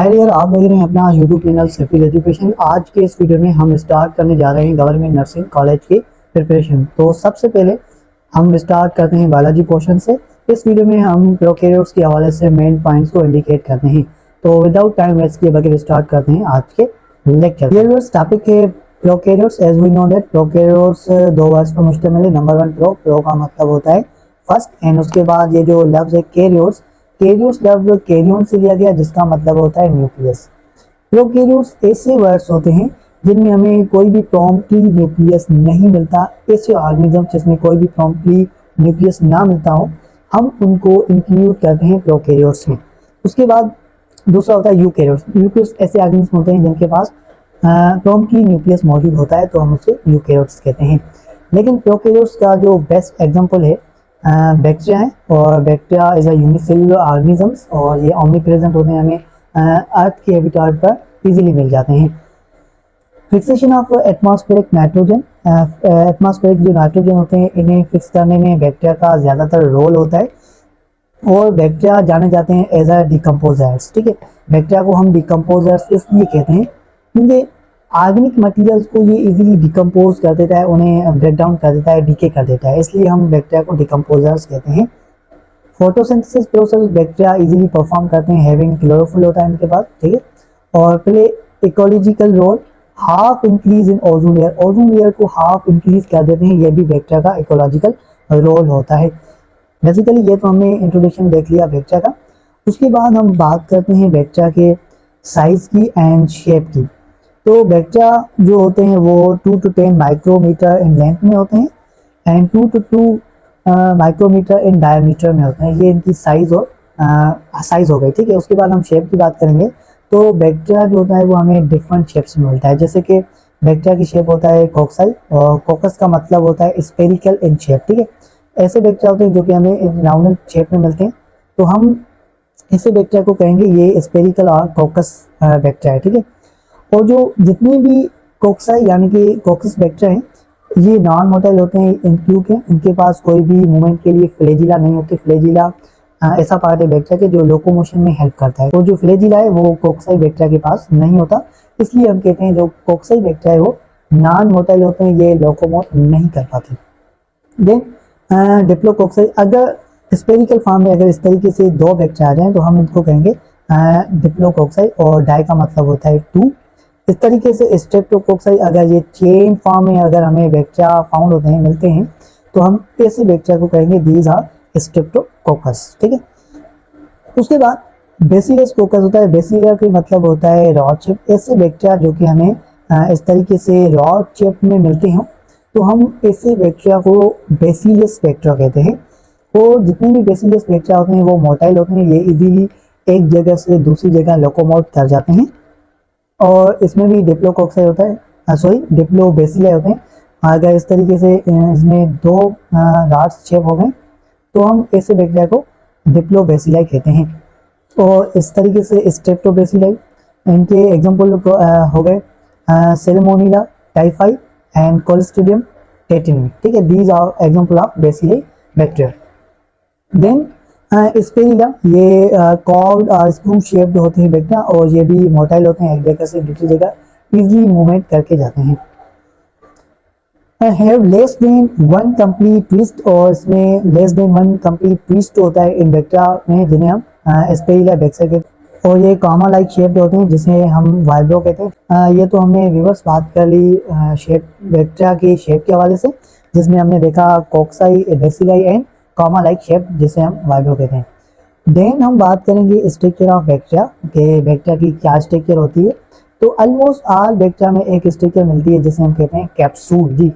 Hi dear, आप देख रहे हैं अपना यूट्यूब चैनल सेफिल एजुकेशन। आज के इस वीडियो में हम स्टार्ट करने जा रहे हैं गवर्नमेंट नर्सिंग कॉलेज की प्रिपरेशन। तो सबसे पहले हम स्टार्ट करते हैं बायोलॉजी पोर्शन से। इस वीडियो में हम प्रोकैरियोट्स के हवाले से मेन पॉइंट्स को इंडिकेट करते हैं। तो विदाउट टाइम वेस्ट किए बगैर स्टार्ट करते हैं आज के लेक्चर। ये टॉपिक है prokaryotes. As we know that prokaryotes दो वर्ड्स पर मुश्तमिल है। नंबर 1 प्रो का मतलब होता है फर्स्ट, एंड उसके बाद ये जो लफ्ज है कैरियोट्स, कैरियोट्स लफ्ज कैरियन से लिया गया जिसका मतलब होता है न्यूक्लियस। प्रोकैरियोट्स ऐसे वर्ड्स होते हैं जिनमें हमें कोई भी प्रॉम्प्टली न्यूक्लियस नहीं मिलता। ऐसे ऑर्गेनिज्म जिसमें कोई भी प्रॉम्प्टली न्यूक्लियस ना मिलता हो, हम उनको इंक्लूड करते हैं प्रोकैरियोट्स में। उसके बाद दूसरा होता है यूकैरियोट्स। यूकैरियोट्स ऐसे ऑर्गेनिज्म होते हैं जिनके पास प्रॉम्प्टली न्यूक्लियस मौजूद होता है, तो हम उसे यूकैरियोट्स कहते हैं। लेकिन प्रोकैरियोट्स का जो बेस्ट एग्जांपल है बैक्टीरिया है, और bacteria is a unicellular organisms, और ये ओमनी प्रेजेंट होते हैं, हमें अर्थ के हैबिटेट पर इजीली मिल जाते हैं। Fixation of atmospheric nitrogen, atmospheric जो नाइट्रोजन होते हैं इन्हें फिक्स करने में बैक्टीरिया का ज़्यादातर रोल होता है, और बैक्टीरिया जाने जाते हैं एज अ डिकम्पोजर्स। ठीक है, बैक्टीरिया को हम डिकम्पोजर्स इसलिए कहते हैं क्योंकि ऑर्गेनिक मटेरियल्स को ये इजीली डिकम्पोज कर देता है, उन्हें ब्रेक डाउन कर देता है, डीके कर देता है, इसलिए हम बैक्टीरिया को डिकम्पोजर्स कहते हैं। Photosynthesis process bacteria easily perform करते हैं, हैविंग क्लोरोफिल होता है इनके पास। ठीक है, और play ecological role, half increase in ozone layer, ozone layer को हाफ इंक्रीज कर देते हैं, ये भी बैक्टीरिया का इकोलॉजिकल रोल होता है। बेसिकली ये तो हमने इंट्रोडक्शन देख लिया बैक्टीरिया का। उसके बाद हम बात करते हैं बैक्टीरिया के साइज की एंड शेप की। तो बैक्टीरिया जो होते हैं वो 2 to 10 माइक्रोमीटर इन लेंथ में होते हैं, and 2 to 2 micrometre in diameter में होते हैं। ये इनकी साइज और साइज हो गई। ठीक है, उसके बाद हम शेप की बात करेंगे। तो बैक्टीरिया जो होता है वो हमें डिफरेंट शेप्स में मिलता है, जैसे कि बैक्टीरिया की शेप होता है कॉक्साई, और कॉकस का मतलब होता है स्पेरिकल इन शेप। ठीक है, ऐसे बैक्टीरिया होते हैं जो कि हमें राउंड शेप में मिलते हैं, तो हम ऐसे बैक्टीरिया को कहेंगे ये स्पेरिकल और कॉकस बैक्टीरिया है। ठीक है, और जो जितने भी कोक्साई यानी कि कॉकस बैक्टीरिया हैं ये नॉन मोटाइल होते हैं, क्योंकि इनके पास कोई भी मूवमेंट के लिए फ्लैजिला नहीं होती। फ्लैजिला ऐसा पार्ट है बैक्टीरिया के जो लोकोमोशन में हेल्प करता है, और जो फ्लैजिला है वो कोक्साई बैक्टीरिया के पास नहीं होता, इसलिए हम कहते हैं जो कोक्साई बैक्टीरिया है वो नॉन मोटाइल होते हैं, ये लोकोमोट नहीं कर पाते। देन डिप्लोकोक्साई, अगर स्पेरिकल फॉर्म में अगर इस तरीके से दो बैक्टीरिया आ जाए तो हम इनको कहेंगे डिप्लोकोक्साई, और डाई का मतलब होता है 2। इस तरीके से स्ट्रेप्टोकोक्साई, अगर ये चेन फॉर्म में अगर हमें बैक्टीरिया फाउंड होते हैं, मिलते हैं, तो हम ऐसे बैक्टीरिया को कहेंगे दीज आर स्ट्रेप्टोकोकस। ठीक है, उसके बाद बेसिलस कोकस होता है। बेसिलस का मतलब होता है रॉड शेप। ऐसे बैक्टीरिया जो कि हमें इस तरीके से रॉड शेप में मिलते हैं, तो हम ऐसे बैक्टीरिया को बेसिलस बैक्टीरिया कहते हैं। और जितने भी बेसिलस बैक्टीरिया होते हैं वो मोटाइल होते हैं, ये इजीली एक जगह से दूसरी जगह लोकोमोट कर जाते हैं, और इसमें भी डिप्लोकोक्साई होता है, सॉरी डिप्लोबेसिलाई होते हैं। अगर इस तरीके से इसमें दो लार्ज शेप हो गए तो हम ऐसे बैक्टीरिया को डिप्लोबेसिलाई कहते हैं। और इस तरीके से स्ट्रेप्टोबेसिलाई, इनके एग्जांपल हो गए सेलेमोनेला टाइफाई एंड कोलिस्ट्रीडियम टेटिनी। ठीक है, these are example of bacilli bacteria. Then spirilla, ये कॉर्ड और स्क्रू शेप्ड होते हैं बैक्टीरिया, और ये भी मोटाइल होते हैं, एक जगह से दूसरी जगह इजीली मूवमेंट करके जाते हैं। Have less than 1 complete twist, और इसमें लेस देन 1 कंप्लीट ट्विस्ट होता है इन बैक्टीरिया में, जिन्हें हम स्पेरिला बैक्टीरिया कहते हैं, और ये कॉमा लाइक शेप्ड होते हैं जिसे हम वाइब्रो कहते हैं। ये तो हमने रिवर्स बात कर ली शेप बैक्टीरिया की शेप के हवाले से, जिसमें हमने देखा cocci, bacilli and comma like shape जिसे हम वाइब्रो कहते हैं। देन हम बात करेंगे स्ट्रक्चर ऑफ बैक्टीरिया के, बैक्टीरिया की क्या स्ट्रक्चर होती है। तो ऑलमोस्ट ऑल बैक्टीरिया में एक स्ट्रक्चर मिलती है जिसे हम कहते हैं कैप्सूल। जी,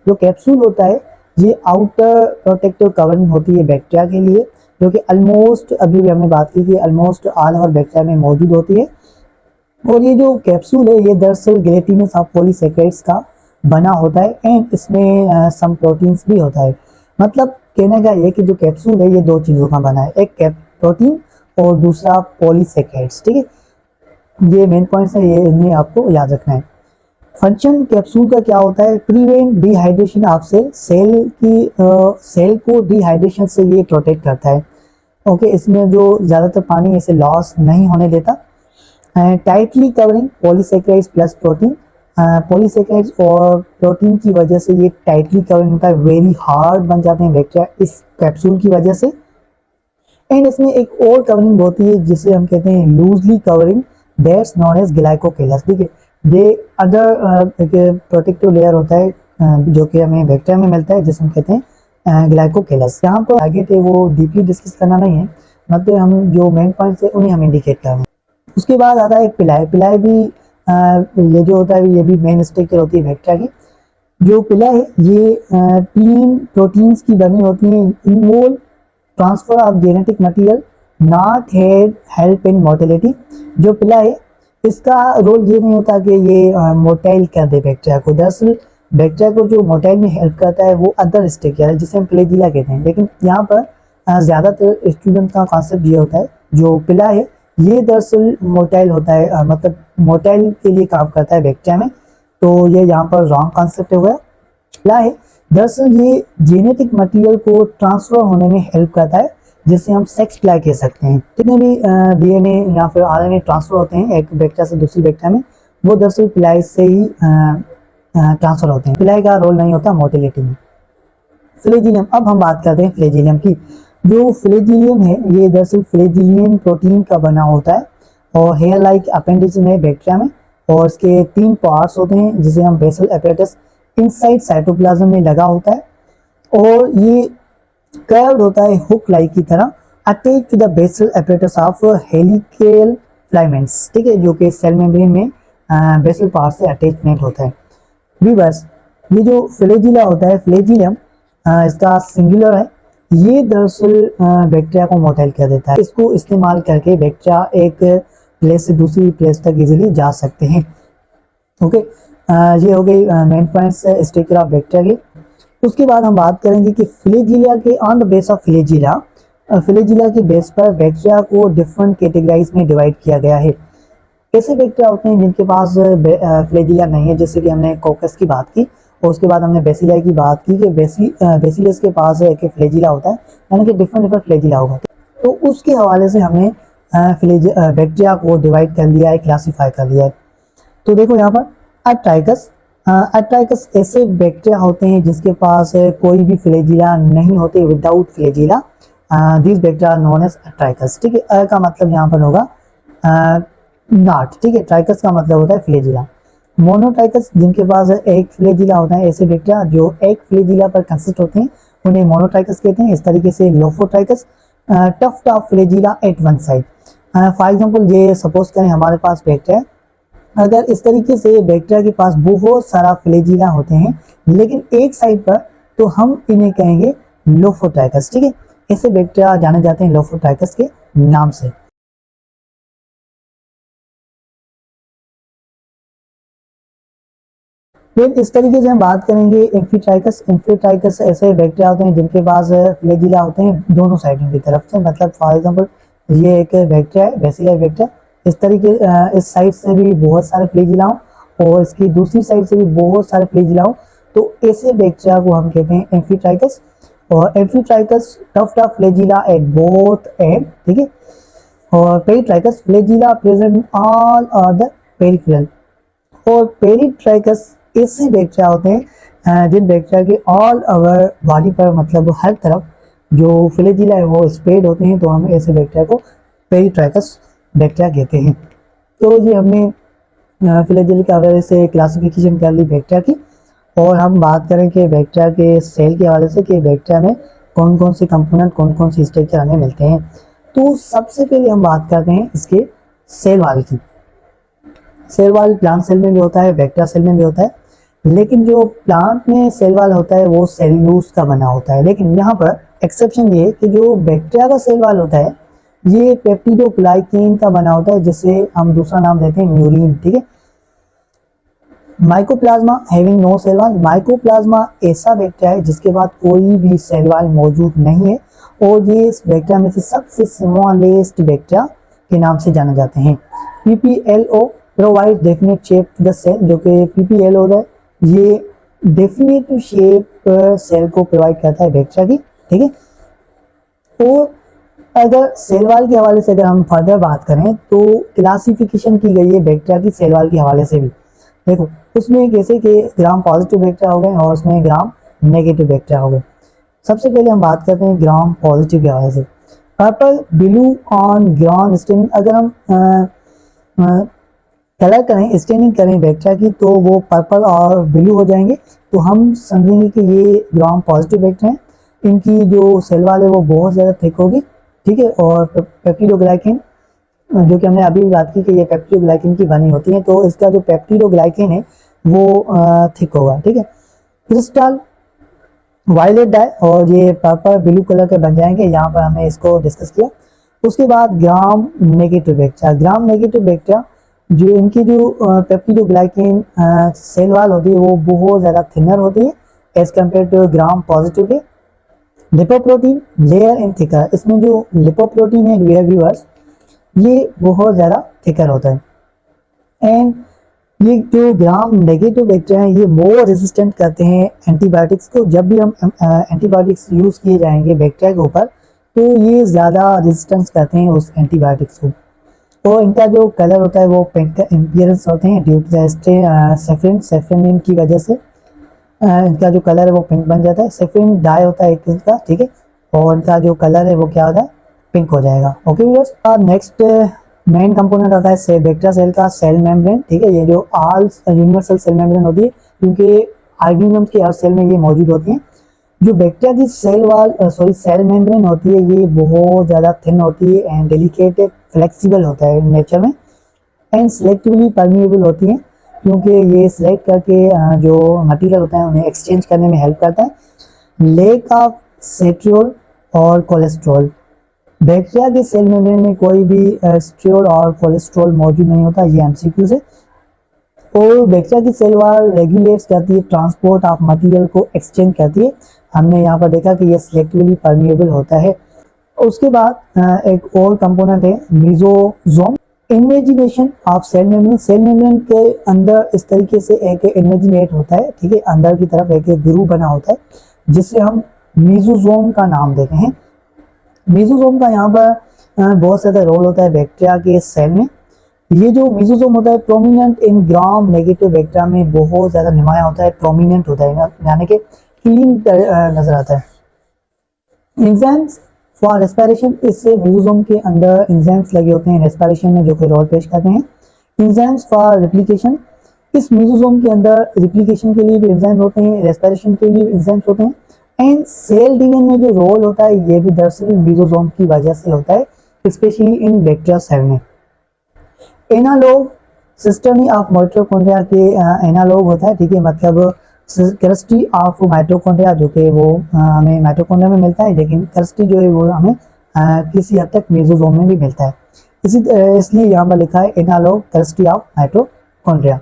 जो कैप्सूल होता है ये आउटर प्रोटेक्टिव कवरिंग होती है बैक्टीरिया के लिए, जो कि ऑलमोस्ट अभी भी हमने बात की थी ऑलमोस्ट ऑल ओवर बैक्टीरिया में मौजूद होती है। और ये जो कैप्सूल है ये दरअसल ग्लेटिनस ऑफ पॉलीसेकेराइड्स का बना होता है, एंड इसमें सम प्रोटीन्स भी होता है। मतलब कहने का ये कि जो कैप्सूल है ये दो चीज़ों का बना है, एक प्रोटीन और दूसरा पॉलीसेकेराइड्स। ठीक है, ये मेन पॉइंट्स है, ये इन्हें आपको याद रखना है। फंक्शन कैप्सूल का क्या होता है, prevent dehydration of cell, cell को डिहाइड्रेशन से ये प्रोटेक्ट करता है। ओके, इसमें जो ज़्यादातर पानी इसे लॉस नहीं होने देता। Tightly covering polysaccharides plus protein. Polysaccharides और प्रोटीन की वजह से ये टाइटली कवरिंग होता है, वेरी हार्ड बन जाते हैं बैक्टीरिया इस कैप्सूल की वजह से। एंड इसमें एक और कवरिंग होती है जिसे हम कहते हैं loosely covering, that's known as glycocalyx. ठीक है, ये अदर प्रोटेक्टिव लेयर होता है जो कि हमें बैक्टीरिया में मिलता है, जिसे हम कहते हैं ग्लाइकोकेलस। यहाँ पर आगे थे वो डीपली डिस्कस करना नहीं है, मतलब हम जो मेन पॉइंट्स है उन्हें हम इंडिकेट करना है। उसके बाद आता है पिलाई। पिलाई भी ये जो होता है ये भी मेन स्ट्रक्चर होती है बैक्टीरिया की। जो पिलाई है ये 3 प्रोटीन्स की बनी होती है। Involve transfer of genetic material, not help in motility. जो पिला है इसका रोल ये नहीं होता कि ये मोटाइल कर दे बैक्टीरिया को। दरअसल बैक्टीरिया को जो मोटाइल में हेल्प करता है वो अदर स्ट्रक्चर है जिसे हम फ्लैजिला कहते हैं। लेकिन यहाँ पर ज़्यादातर स्टूडेंट का कॉन्सेप्ट ये होता है जो पिला है ये दरअसल मोटाइल होता है, मतलब मोटाइल के लिए काम करता है बैक्टीरिया में। तो ये यहाँ पर रॉन्ग कॉन्सेप्ट हुआ। पिला है दरअसल ये जेनेटिक मटेरियल को ट्रांसफर होने में हेल्प करता है, जिसे हम सेक्स पिलाई कह सकते हैं। जितने भी डीएनए या फिर आरएनए ट्रांसफर होते हैं एक बैक्टीरिया से दूसरी बैक्टीरिया में, वो दरअसल पिलाई से ही ट्रांसफर होते हैं। पिलाई का रोल नहीं होता मोटिलिटी में। फ्लैजिलियम, अब हम बात करते हैं फ्लैजिलियम की। जो फ्लैजिलियम है ये दरअसल फ्लैजिलियम प्रोटीन का बना होता है और हेयर लाइक अपेंडिज में बैक्टीरिया में, और इसके 3 पार्ट्स होते हैं जिसे हम बेसल एपरेटस इनसाइड साइटोप्लाज्म में लगा होता है और ये कर्व्ड होता है हुक लाइक की तरह, attach to the basal apparatus of helical filaments. ठीक है, जो कि सेल मेम्ब्रेन में बेसल पार्ट से अटैचमेंट होता है। व्यूअर्स, ये जो फ्लैजिला होता है, फ्लैजिलियम इसका सिंगुलर है, ये दरअसल बैक्टीरिया को मोटाइल कर देता है। इसको इस्तेमाल करके बैक्टीरिया एक प्लेस से दूसरी प्लेस तक इजीली जा सकते हैं। ओके, ये हो गई main points structure of bacteria के। उसके बाद हम बात करेंगे कि फ्लैजिला के on the base of flagella, flagella के बेस पर बैक्टीरिया को डिफरेंट कैटेगराइज में डिवाइड किया गया है। ऐसे बैक्टीरिया होते हैं जिनके पास फ्लैजिला नहीं है, जैसे कि हमने कोकस की बात की और उसके बाद हमने बेसिलाई की बात की कि बेसिलस के पास एक फ्लैजिला होता है, यानी कि डिफरेंट डिफरेंट फ्लैजिला होगा। तो उसके हवाले से हमने बैक्टीरिया को डिवाइड कर लिया है, क्लासीफाई कर लिया है। तो देखो यहाँ पर अट्राइकस, अट्राइकस ऐसे बैक्टीरिया होते हैं जिसके पास कोई भी फ्लैजिला नहीं होते, without flagella. This bacteria known as atrichous. ठीक है, अ का मतलब यहाँ पर होगा नॉट। ठीक है, ट्राइकस का मतलब होता है फ्लैजिला। मोनोट्राइकस, जिनके पास एक फ्लैजिला होता है, ऐसे बैक्टीरिया जो एक फ्लैजिला पर कंसिस्ट होते हैं उन्हें मोनोट्राइकस कहते हैं। इस तरीके से lophotrichous, tuft of flagella at one side. For example ये सपोज करें हमारे पास बैक्टीरिया, अगर इस तरीके से बैक्टीरिया के पास बहुत सारा फ्लैजिला होते हैं लेकिन एक साइड पर, तो हम इन्हें कहेंगे लोफोट्राइकस। ठीक है, ऐसे बैक्टीरिया जाने जाते हैं लोफोट्राइकस के नाम से। फिर इस तरीके से हम बात करेंगे एम्फीट्राइकस। एम्फीट्राइकस ऐसे बैक्टीरिया होते हैं जिनके पास फ्लैजिला होते हैं दोनों साइडों की तरफ से, मतलब फॉर एग्जांपल ये एक बैक्टीरिया है, बेसिलस बैक्टीरिया, इस तरीके इस साइड से भी बहुत सारे फ्लैजिला हो और इसकी दूसरी साइड से भी बहुत सारे फ्लैजिला हो, तो ऐसे बैक्टीरिया को हम कहते हैं एम्फीट्राइकस। और amphitrichous tuft of flagella at both end. ठीक है, और peritrichous, flagella present all are the peripheral. और पेरिट्राइकस ऐसे बैक्टीरिया होते हैं जिन बैक्टीरिया के ऑल ओवर बॉडी पर, मतलब हर तरफ जो फ्लैजिला है वो स्प्रेड होते हैं, तो हम ऐसे बैक्टीरिया को पेरिट्राइकस बैक्टीरिया कहते हैं। तो ये हमने फ्लैजिला के हवाले से क्लासिफिकेशन कर ली बैक्टीरिया की। और हम बात करें कि बैक्टीरिया के सेल के हवाले से कि बैक्टीरिया में कौन कौन से कंपोनेंट, कौन कौन सी स्ट्रक्चर हमें मिलते हैं। तो सबसे पहले हम बात करते हैं इसके सेल वाल की। सेल वाल प्लांट सेल में भी होता है, बैक्टीरिया सेल में भी होता है, लेकिन जो प्लांट में सेल वाल होता है वो सेल्यूलोज का बना होता है। लेकिन यहाँ पर एक्सेप्शन ये कि जो बैक्टीरिया का सेल वाल होता है ये पेप्टिडोग्लाइकेन का बना होता है, जिसे हम दूसरा नाम देते हैं म्यूरिन। ठीक है, mycoplasma having no cell wall, mycoplasma ऐसा बैक्टीरिया है जिसके बाद कोई भी सेल वाल मौजूद नहीं है और ये इस बैक्टीरिया में से सबसे स्मॉलेस्ट बैक्टीरिया के नाम से जाने जाते हैं। PPLO provide definite shape to the cell, जो कि पीपीएल होता है ये डेफिनेट शेप सेल को प्रोवाइड करता है बैक्टीरिया की। ठीक है, और अगर सेल वॉल के हवाले से अगर हम फर्दर बात करें तो क्लासिफिकेशन की गई है बैक्टीरिया की सेल वॉल के हवाले से भी। देखो उसमें कैसे कि ग्राम पॉजिटिव बैक्टीरिया हो गए और उसमें ग्राम नेगेटिव बैक्टीरिया हो गए। सबसे पहले हम बात करते हैं ग्राम पॉजिटिव के हवाले से। Purple blue on ground staining, अगर हम कलर करें स्टेनिंग करें बैक्टीरिया की तो वो पर्पल और ब्लू हो जाएंगे, तो हम समझेंगे कि ये ग्राम पॉजिटिव बैक्टीरिया है। इनकी जो सेल वाल है वो बहुत ज़्यादा थिक होगी, ठीक है। और पेप्टिडोग्लाइकेन जो कि हमने अभी भी बात की कि ये पेप्टिडोग्लाइकेन की बनी होती है, तो इसका जो पेप्टिडोग्लाइकेन है वो थिक होगा, ठीक है। क्रिस्टल वायलेट डाई और ये पर्पल ब्लू कलर के बन जाएंगे, यहाँ पर हमने इसको डिस्कस किया। उसके बाद gram negative bacteria. Gram negative bacteria जो इनकी जो पेप्टिडोग्लाइकेन सेल वाल होती है वो बहुत ज़्यादा थिनर होती है as compare to gram positive के। लिपोप्रोटीन लेयर एंड थिकर, इसमें जो लिपोप्रोटीन है डियर व्यूअर्स ये बहुत ज़्यादा थिकर होता है। एंड ये जो ग्राम नेगेटिव बैक्टीरिया हैं ये मोर रेजिस्टेंट करते हैं एंटीबायोटिक्स को। जब भी हम एंटीबायोटिक्स यूज़ किए जाएंगे बैक्टीरिया के ऊपर तो ये ज़्यादा रेजिस्टेंस करते हैं उस एंटीबायोटिक्स को। तो इनका जो कलर होता है वो पिंक इंपीयरेंस होते हैं ड्यू टू सेफ्रिन सेफ्रिन की वजह से इनका जो कलर है वो पिंक बन जाता है। सेफ्रिन डाई होता है एक किस्म का, ठीक है, और इनका जो कलर है वो क्या होता है पिंक हो जाएगा। Okay viewers, next main component होता है बैक्टीरिया सेल का सेल मेम्ब्रेन, ठीक है। ये जो ऑल यूनिवर्सल सेल मेम्ब्रेन होती है क्योंकि ऑर्गेनिज्म के हर सेल में ये मौजूद होती है। जो बैक्टीरिया की सेल वाल सेल मेम्ब्रेन होती है ये बहुत ज़्यादा थिन होती है एंड डेलिकेट फ्लेक्सिबल होता है नेचर में एंड सिलेक्टिवली परमिएबल होती है क्योंकि ये सिलेक्ट करके जो मटेरियल होता है उन्हें एक्सचेंज करने में हेल्प करता है। लेक ऑफ सेट्रियोल और कोलेस्ट्रॉल, बैक्टीरिया के सेल मेम्ब्रेन में कोई भी स्ट्रियोल और कोलेस्ट्रॉल मौजूद नहीं होता, ये एमसीक्यू से। और बैक्टीरिया की सेल वॉल रेगुलेट्स करती है ट्रांसपोर्ट ऑफ मटेरियल को एक्सचेंज करती है। हमने यहाँ पर देखा कि ये सिलेक्टिवली परमिएबल होता है। उसके बाद एक और कंपोनेंट है mesosome, invagination of cell membrane. Cell membrane के अंदर इस तरीके से एक इन्वेजिनेट होता है, ठीक है, अंदर की तरफ एक ग्रूव बना होता है जिससे हम मीजोजोम का नाम देते हैं। मीजोजोम का यहाँ पर बहुत ज़्यादा रोल होता है बैक्टीरिया के सेल में। ये जो मीजोजोम होता है prominent in gram negative bacteria में बहुत ज़्यादा नुमाया होता है, प्रोमिनेंट होता है, यानी कि क्लीन नजर आता है। एंजाइम्स फॉर रेस्पिरेशन, इससे मीजोजोम के अंदर एंजाइम्स लगे होते हैं रेस्पिरेशन में जो कि रोल पेश करते हैं। एंजाइम्स फॉर रेप्लिकेशन, इस मीजोजोम के अंदर रेप्लिकेशन के लिए भी एंजाइम्स होते हैं, रेस्पिरेशन के लिए भी एंजाइम्स होते हैं। एंड सेल डिवीजन में जो रोल होता है ये भी दरअसल मीजोजोम की वजह से होता है, स्पेशली इन बैक्टीरिया सेल में। एनालॉग सिस्टम ऑफ माइटोकॉन्ड्रिया के एनालॉग होता है, ठीक है, मतलब क्रिस्टी ऑफ माइटोकॉन्ड्रिया जो कि वो हमें माइटोकॉन्ड्रिया में मिलता है, लेकिन क्रिस्टी जो है वो हमें किसी हद तक मेसोजोम में भी मिलता है। इसलिए यहाँ पर लिखा है analogue cristae of mitochondria.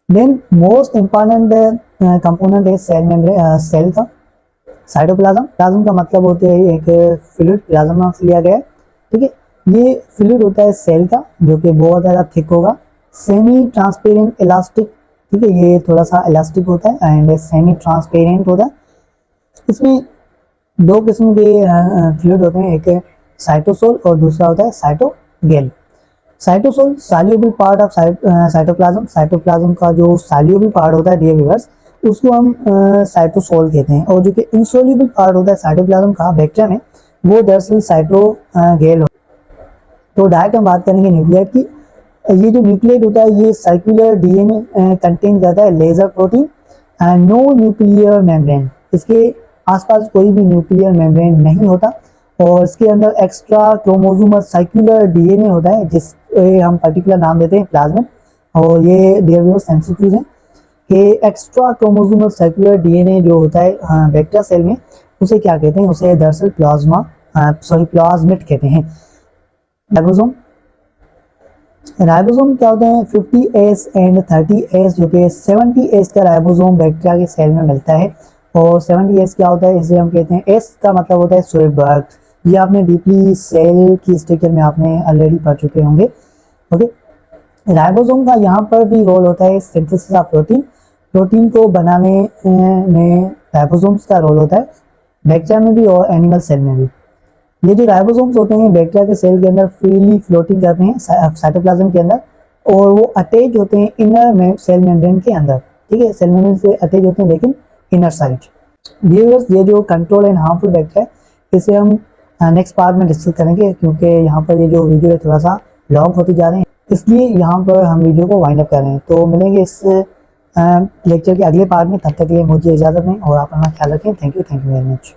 Then most important component है सेल मेम्ब्रेन सेल का साइटोप्लाज्म। प्लाज्म का मतलब होते है एक फ्लूइड, प्लाज्मा नाम से लिया गया है, ठीक है। ये फ्लूइड होता है सेल का जो कि बहुत ज़्यादा थिक होगा, सेमी ट्रांसपेरेंट इलास्टिक, ठीक है, ये थोड़ा सा इलास्टिक होता है एंड सेमी ट्रांसपेरेंट होता है। इसमें दो किस्म के फ्लूइड होते हैं, एक साइटोसोल और दूसरा होता है cytogel. Cytosol soluble part of cytoplasm, cytoplasm का जो सॉल्युबल पार्ट होता है डियर व्यूअर्स उसको हम साइटोसोल कहते हैं, और जो कि इनसोल्युबल पार्ट होता है साइटोप्लाज्म का बैक्टीरिया में वो दरअसल साइटोगेल। तो डायरेक्ट हम बात करेंगे न्यूक्लियाइड की। ये जो न्यूक्लियाइड होता है ये सर्कुलर डीएनए कंटेन करता है, lesser protein and no nuclear membrane, इसके आसपास कोई भी न्यूक्लियर मेम्ब्रेन नहीं होता, और इसके अंदर एक्स्ट्रा क्रोमोसोमल सर्कुलर डीएनए होता है जिससे हम पर्टिकुलर नाम देते हैं प्लाज्मिड। और ये डियर व्यूअर्स एमसीक्यूज हैं कि एक्स्ट्रा क्रोमोसोमल सर्कुलर डीएनए जो होता है बैक्टीरिया सेल में उसे क्या कहते हैं, उसे दरअसल प्लाज्मिड कहते हैं। राइबोसोम, राइबोसोम क्या होते हैं 50S एंड 30S, जो कि 70S का राइबोसोम बैक्टीरिया के सेल में मिलता है। और 70S क्या होता है, इसे हम कहते हैं, S का मतलब होता है स्वेबर्ग, ये आपने डीपली सेल की स्ट्रक्चर में आपने ऑलरेडी पढ़ चुके होंगे। ओके, राइबोसोम का यहाँ पर भी रोल होता है सिंथेसिस ऑफ प्रोटीन, प्रोटीन को बनाने में राइबोसोम्स का रोल होता है बैक्टीरिया में भी और एनिमल सेल में भी। ये जो राइबोसोम्स होते हैं बैक्टीरिया के सेल के अंदर फ्रीली फ्लोटिंग करते हैं साइटोप्लाज्म के अंदर, और वो अटैच होते हैं इनर में सेल मेम्ब्रेन के अंदर। ठीक है, सेल मेम्ब्रेन से अटैच होते हैं लेकिन इनर साइड। व्यूअर्स, ये जो कंट्रोल एंड हार्मफुल बैक्टीरिया इसे हम नेक्स्ट पार्ट में डिस्कस करेंगे, क्योंकि यहाँ पर ये जो वीडियो है थोड़ा सा लॉन्ग होती जा रहे हैं, इसलिए यहाँ पर हम वीडियो को वाइंड अप कर रहे हैं। तो मिलेंगे इस लेक्चर के अगले पार्ट में, तब तक के लिए मुझे इजाज़त दें और आप अपना ख्याल रखें। Thank you very much.